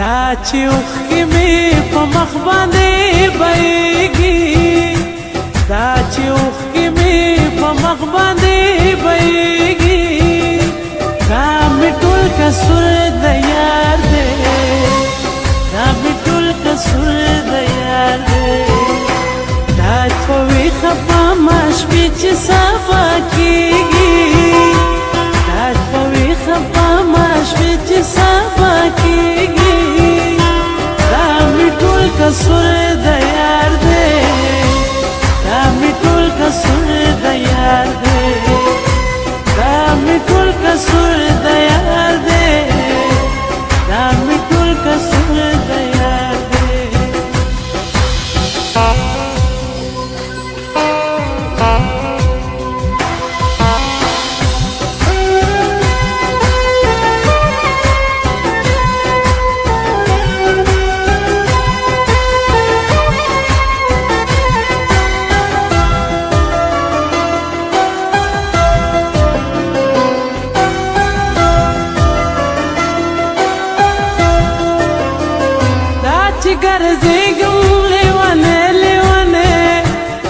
دا چې اوښکې مې په مخ باندې بهیږي، دا چې اوښکې مې په مخ باندې بهیږي، دا مې ټول قصور د یار دی، دا مې ټول قصور د یار دی. دا په ویښه پامه شپې چې صفا کېږي، دا په ویښه پامه شپې چې صفا کېږي، قصور د یار دی، دا مې ټول قصور د یار دی، دا مې ټول قصور د یار دی، دا مې ټول قصور د یار دی. ګرځېږم لیونی لیونی،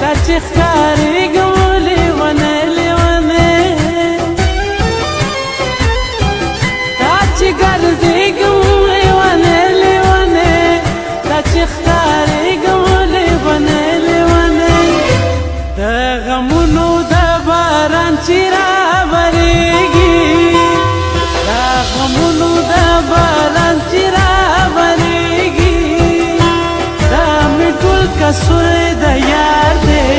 دا چې ښکارېږم لیونی لیونی، دا چې ګرځېږم لیونی لیونی، دا چې ښکارېږم لیونی لیونی. د غمونو د باران چې راورېږي، د غمونو د باران چې راورېږي، قصور د یار دی،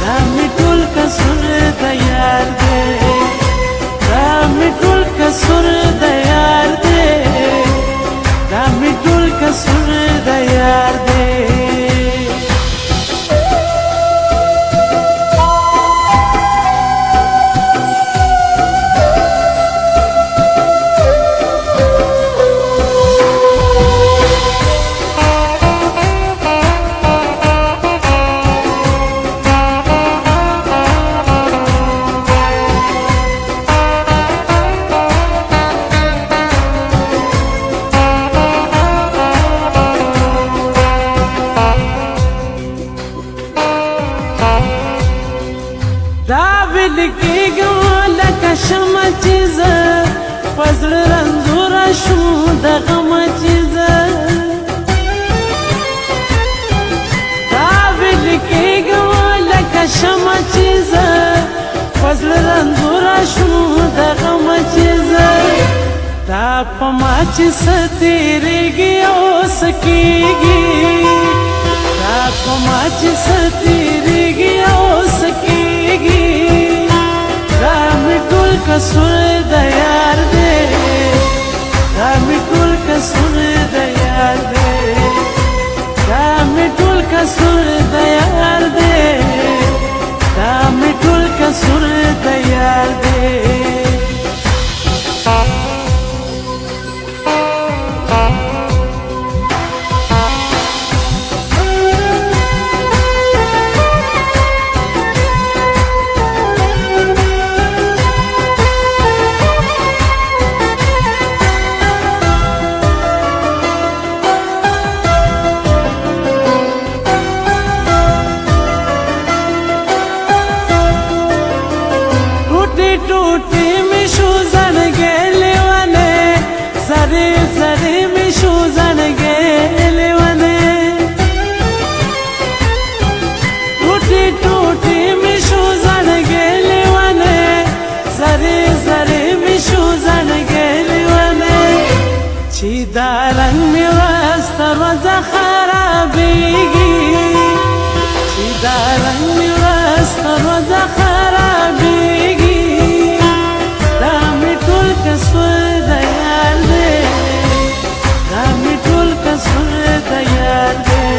دا مې ټول قصور د یار دی، دا مې ټول قصور د یار دی، دا مې ټول قصور د یار دی. دا ویل کېږم لکه شمعه چې زه په زړه رنځوره شوم د غمه چې زه، دا ویل کېږم لکه شمعه چې زه په زړه رنځوره شوم د غمه چې زه، دا په ما چې څه تېرېږي او څه کېږي، دا په ما چې څه تېرېږي او څه کېږي، دا مې ټول قصور د یار دی، دا مې ټول قصور د یار دی، دا مې ټول قصور د یار دی، دا مې ټول قصور د یار دی. چې دا رنگ مې ورځ ورځ خرابېږي چې دا رنگ مې ورځ ورځ خرابېږي دا مې ټول قصور د یار دی دا مې ټول قصور د یار دی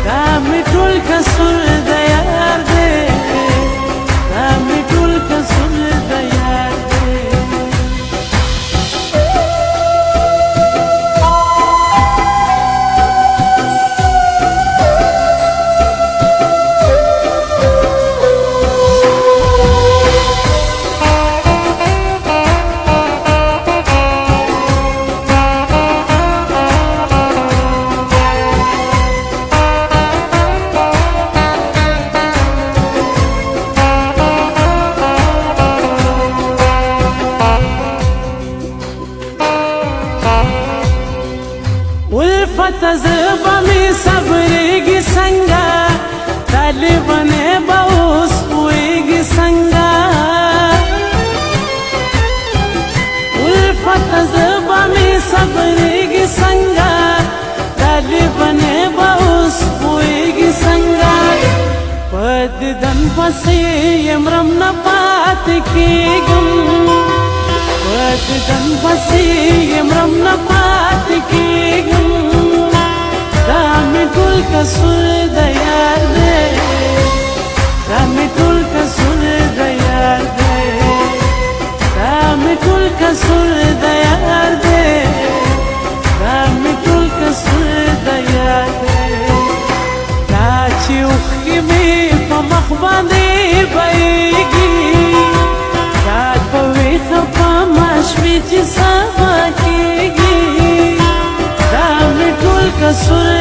دا مې ټول قصور د یار دی دا مې ټول قصور د یار دی الفت زبا می صبرېږي څنګه طالبانې به اوس پوهېږي څنګه الفت زبا می صبرېږي څنګه طالبانې به اوس پوهېږي څنګه په دیدن پسې مرم نه پاتې کېږم په دیدن پسې مرم نه پاتې کېږم دا مې ټول قصور د یار دی دا مې ټول قصور د یار دی دا مې ټول قصور د یار دی دا مې ټول قصور د یار دی دا چې اوښکې مې په مخ باندې بهېږي دا په ویښه په شوي چې سبا کېږي دا مې ټول قصور